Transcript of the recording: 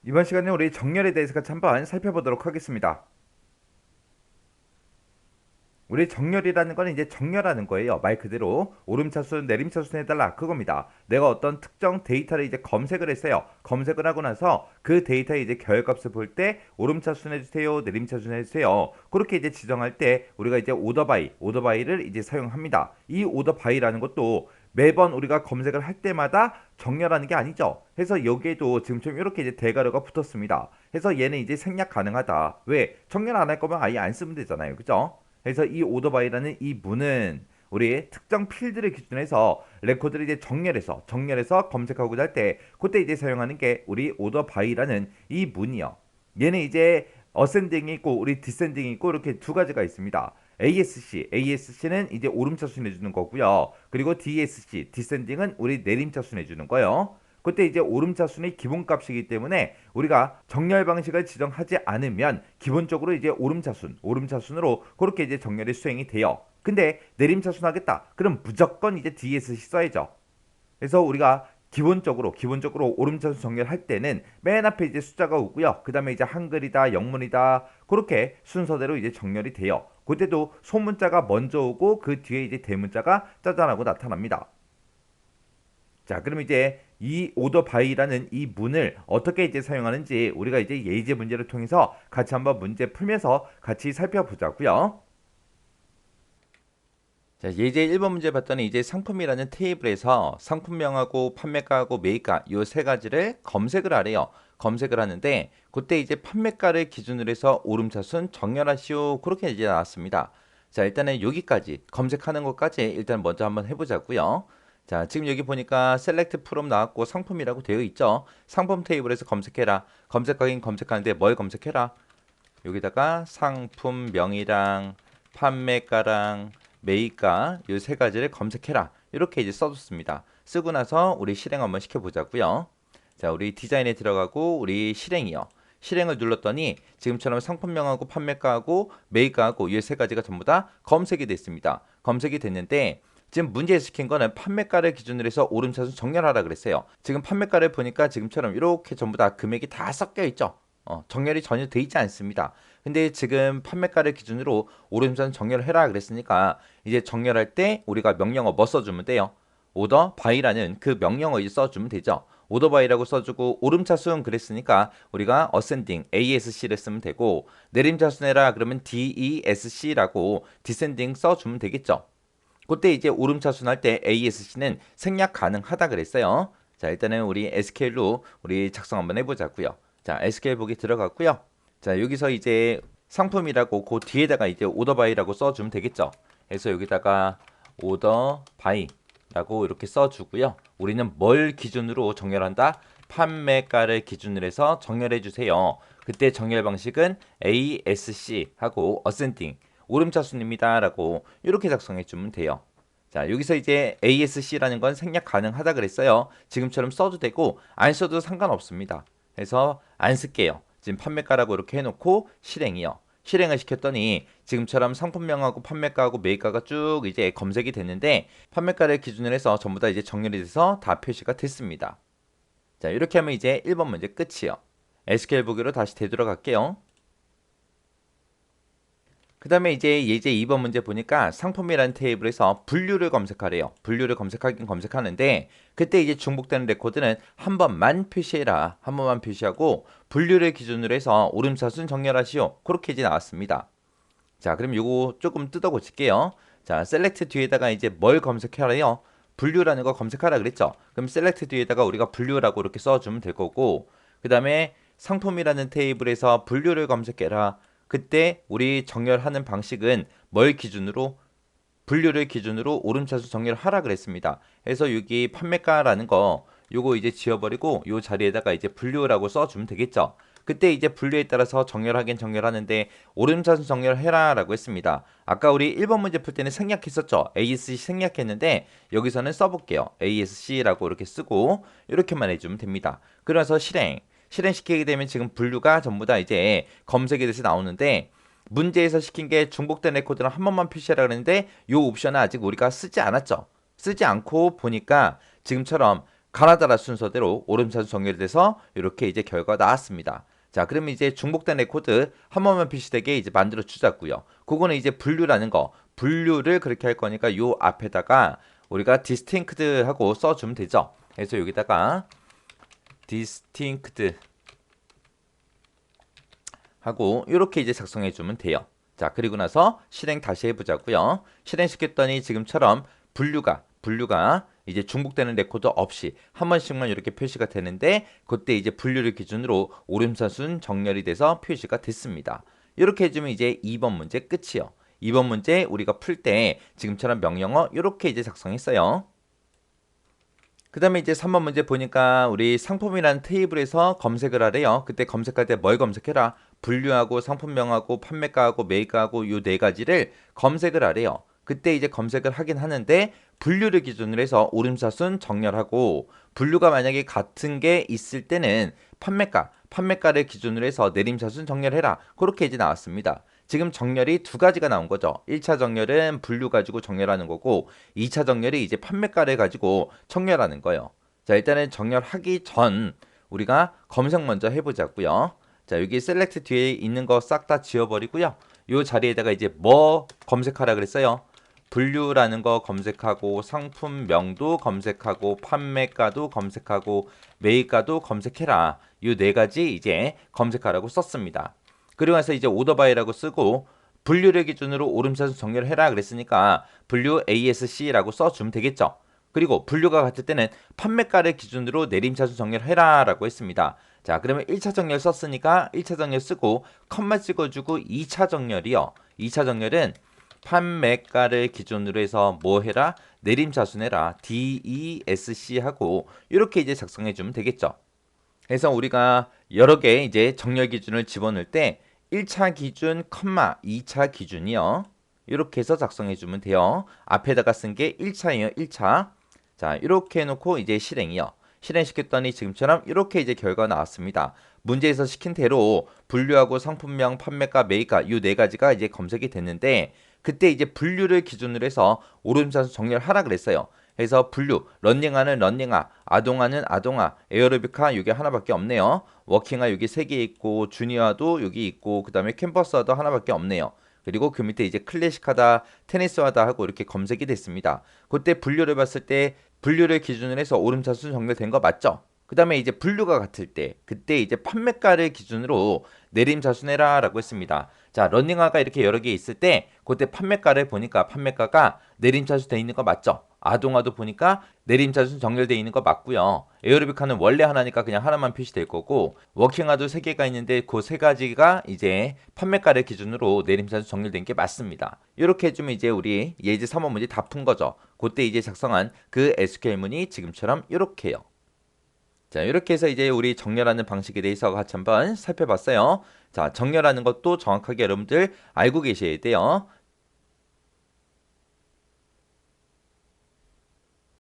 이번 시간에 우리 정렬에 대해서 같이 한번 살펴보도록 하겠습니다. 우리 정렬이라는 건 이제 정렬하는 거예요. 말 그대로 오름차순, 내림차순 해달라 그겁니다. 내가 어떤 특정 데이터를 이제 검색을 했어요. 검색을 하고 나서 그 데이터의 이제 결값을 볼 때 오름차순 해주세요, 내림차순 해주세요. 그렇게 이제 지정할 때 우리가 이제 오더바이를 이제 사용합니다. 이 오더바이라는 것도 매번 우리가 검색을 할 때마다 정렬하는 게 아니죠. 해서 여기에도 지금처럼 이렇게 이제 대가료가 붙었습니다. 해서 얘는 이제 생략 가능하다. 왜? 정렬 안 할 거면 아예 안 쓰면 되잖아요. 그죠? 그래서 이 오더바이라는 이 문은 우리 특정 필드를 기준으로 해서 레코드를 이제 정렬해서 검색하고자 할 때 그때 이제 사용하는 게 우리 오더바이라는 이 문이요. 얘는 이제 어센딩이 있고 우리 디센딩이 있고 이렇게 두 가지가 있습니다. ASC는 이제 오름차순 해주는 거고요. 그리고 DSC, 디센딩은 우리 내림차순 해주는 거예요. 그때 이제 오름차순이 기본값이기 때문에 우리가 정렬 방식을 지정하지 않으면 기본적으로 이제 오름차순으로 그렇게 이제 정렬이 수행이 돼요. 근데 내림차순 하겠다. 그럼 무조건 이제 DSC 써야죠. 그래서 우리가 기본적으로 오름차순 정렬할 때는 맨 앞에 이제 숫자가 오고요. 그 다음에 이제 한글이다, 영문이다 그렇게 순서대로 이제 정렬이 돼요. 그때도 소문자가 먼저 오고 그 뒤에 이제 대문자가 짜잔하고 나타납니다. 자, 그럼 이제 이 오더 바이라는 이 문을 어떻게 이제 사용하는지 우리가 이제 예제 문제를 통해서 같이 한번 문제 풀면서 같이 살펴보자고요. 자, 예제 1번 문제 봤더니 이제 상품이라는 테이블에서 상품명하고 판매가하고 매입가 요 세 가지를 검색을 하래요. 검색을 하는데 그때 이제 판매가를 기준으로 해서 오름차순 정렬하시오 그렇게 이제 나왔습니다. 자, 일단은 여기까지 검색하는 것까지 일단 먼저 한번 해보자고요. 자, 지금 여기 보니까 셀렉트 프롬 나왔고 상품이라고 되어 있죠. 상품 테이블에서 검색해라. 검색하긴 검색하는데 뭘 검색해라? 여기다가 상품명이랑 판매가랑 매입가 이 세 가지를 검색해라. 이렇게 이제 써줬습니다. 쓰고 나서 우리 실행 한번 시켜보자고요. 자, 우리 디자인에 들어가고 우리 실행이요. 실행을 눌렀더니 지금처럼 상품명하고 판매가하고 매입가하고 이 세 가지가 전부 다 검색이 됐습니다. 검색이 됐는데 지금 문제 시킨 거는 판매가를 기준으로 해서 오름차순 정렬하라 그랬어요. 지금 판매가를 보니까 지금처럼 이렇게 전부 다 금액이 다 섞여 있죠. 정렬이 전혀 돼 있지 않습니다. 근데 지금 판매가를 기준으로 오름차순 정렬을 해라 그랬으니까 이제 정렬할 때 우리가 명령어 뭐 써주면 돼요? 오더 바이라는 그 명령어 이제 써주면 되죠. 오더 바이라고 써주고 오름차순 그랬으니까 우리가 어센딩 ASC를 쓰면 되고 내림차순 해라 그러면 DESC라고 디센딩 써주면 되겠죠. 그때 이제 오름차순 할 때 ASC는 생략 가능하다 그랬어요. 자, 일단은 우리 SQL로 우리 작성 한번 해보자고요. 자, SQL 보기 들어갔고요. 자, 여기서 이제 상품이라고 그 뒤에다가 이제 오더바이라고 써주면 되겠죠. 그래서 여기다가 오더바이라고 이렇게 써주고요. 우리는 뭘 기준으로 정렬한다? 판매가를 기준으로 해서 정렬해 주세요. 그때 정렬 방식은 ASC 하고 어센딩 오름차순입니다 라고 이렇게 작성해 주면 돼요. 자, 여기서 이제 ASC라는 건 생략 가능하다 그랬어요. 지금처럼 써도 되고 안 써도 상관없습니다. 그래서 안 쓸게요. 지금 판매가라고 이렇게 해놓고 실행이요. 실행을 시켰더니 지금처럼 상품명하고 판매가하고 매입가가 쭉 이제 검색이 됐는데 판매가를 기준으로 해서 전부 다 이제 정렬이 돼서 다 표시가 됐습니다. 자, 이렇게 하면 이제 1번 문제 끝이요. SQL 보기로 다시 되돌아갈게요. 그 다음에 이제 예제 2번 문제 보니까 상품이라는 테이블에서 분류를 검색하래요. 분류를 검색하긴 검색하는데 그때 이제 중복되는 레코드는 한 번만 표시해라. 한 번만 표시하고 분류를 기준으로 해서 오름차순 정렬하시오. 그렇게 이제 나왔습니다. 자, 그럼 요거 조금 뜯어 고칠게요. 자, 셀렉트 뒤에다가 이제 뭘 검색하래요? 분류라는 거 검색하라 그랬죠. 그럼 셀렉트 뒤에다가 우리가 분류라고 이렇게 써주면 될 거고 그 다음에 상품이라는 테이블에서 분류를 검색해라. 그때 우리 정렬하는 방식은 뭘 기준으로 분류를 기준으로 오름차순 정렬을 하라 그랬습니다. 그래서 여기 판매가라는 거 요거 이제 지워버리고 요 자리에다가 이제 분류라고 써주면 되겠죠. 그때 이제 분류에 따라서 정렬하긴 정렬하는데 오름차순 정렬해라 라고 했습니다. 아까 우리 1번 문제 풀 때는 생략했었죠. ASC 생략했는데 여기서는 써볼게요. ASC라고 이렇게 쓰고 이렇게만 해주면 됩니다. 그래서 실행시키게 되면 지금 분류가 전부 다 이제 검색에 대해서 나오는데 문제에서 시킨 게 중복된 레코드는 한 번만 표시하라 그랬는데 이 옵션은 아직 우리가 쓰지 않았죠. 쓰지 않고 보니까 지금처럼 가나다라 순서대로 오름차순 정렬이 돼서 이렇게 이제 결과가 나왔습니다. 자, 그러면 이제 중복된 레코드 한 번만 표시되게 이제 만들어 주자고요. 그거는 이제 분류라는 거, 분류를 그렇게 할 거니까 요 앞에다가 우리가 distinct 하고 써주면 되죠. 그래서 여기다가 distinct 하고 이렇게 이제 작성해 주면 돼요. 자, 그리고 나서 실행 다시 해보자고요. 실행시켰더니 지금처럼 분류가 이제 중복되는 레코드 없이 한 번씩만 이렇게 표시가 되는데 그때 이제 분류를 기준으로 오름차순 정렬이 돼서 표시가 됐습니다. 이렇게 해주면 이제 2번 문제 끝이요. 2번 문제 우리가 풀 때 지금처럼 명령어 이렇게 이제 작성했어요. 그 다음에 이제 3번 문제 보니까 우리 상품이라는 테이블에서 검색을 하래요. 그때 검색할 때 뭘 검색해라? 분류하고 상품명하고 판매가하고 매입가하고 요 네 가지를 검색을 하래요. 그때 이제 검색을 하긴 하는데 분류를 기준으로 해서 오름차순 정렬하고 분류가 만약에 같은 게 있을 때는 판매가를 기준으로 해서 내림차순 정렬해라. 그렇게 이제 나왔습니다. 지금 정렬이 두 가지가 나온 거죠. 1차 정렬은 분류 가지고 정렬하는 거고 2차 정렬이 이제 판매가를 가지고 정렬하는 거예요. 자, 일단은 정렬하기 전 우리가 검색 먼저 해보자고요. 자, 여기 셀렉트 뒤에 있는 거 싹 다 지워버리고요. 이 자리에다가 이제 뭐 검색하라 그랬어요. 분류라는 거 검색하고 상품명도 검색하고 판매가도 검색하고 매입가도 검색해라. 이 네 가지 이제 검색하라고 썼습니다. 그리고 나서 이제 오더바이라고 쓰고 분류를 기준으로 오름차순 정렬을 해라 그랬으니까 분류 ASC라고 써주면 되겠죠. 그리고 분류가 같을 때는 판매가를 기준으로 내림차순 정렬해라 라고 했습니다. 자, 그러면 1차 정렬 썼으니까 1차 정렬 쓰고 컴마 찍어주고 2차 정렬이요. 2차 정렬은 판매가를 기준으로 해서 뭐 해라? 내림차순해라. DESC 하고 이렇게 이제 작성해주면 되겠죠. 그래서 우리가 여러 개 이제 정렬 기준을 집어넣을 때 1차 기준, 2차 기준이요. 이렇게 해서 작성해 주면 돼요. 앞에다가 쓴 게 1차예요. 1차. 자, 이렇게 해놓고 이제 실행이요. 실행시켰더니 지금처럼 이렇게 이제 결과가 나왔습니다. 문제에서 시킨 대로 분류하고 상품명, 판매가, 매입가 이 네 가지가 이제 검색이 됐는데 그때 이제 분류를 기준으로 해서 오름차순 정렬하라 그랬어요. 그래서 분류, 런닝화는 런닝화, 아동화는 아동화, 에어로빅화 이게 하나밖에 없네요. 워킹화 여기 3개 있고 주니어도 여기 있고 그 다음에 캠퍼스화도 하나밖에 없네요. 그리고 그 밑에 이제 클래식하다, 테니스하다 하고 이렇게 검색이 됐습니다. 그때 분류를 봤을 때 분류를 기준으로 해서 오름차순 정렬된 거 맞죠? 그 다음에 이제 분류가 같을 때 그때 이제 판매가를 기준으로 내림차순해라 라고 했습니다. 자, 런닝화가 이렇게 여러 개 있을 때 그때 판매가를 보니까 판매가가 내림차순 돼 있는 거 맞죠? 아동화도 보니까 내림차순 정렬되어 있는 거 맞고요. 에어로빅화는 원래 하나니까 그냥 하나만 표시될 거고 워킹화도 3개가 있는데 그 3가지가 이제 판매가를 기준으로 내림차순 정렬된 게 맞습니다. 이렇게 해주면 이제 우리 예제 3번 문제 다 푼 거죠. 그때 이제 작성한 그 SQL문이 지금처럼 이렇게요. 자, 이렇게 해서 이제 우리 정렬하는 방식에 대해서 같이 한번 살펴봤어요. 자, 정렬하는 것도 정확하게 여러분들 알고 계셔야 돼요.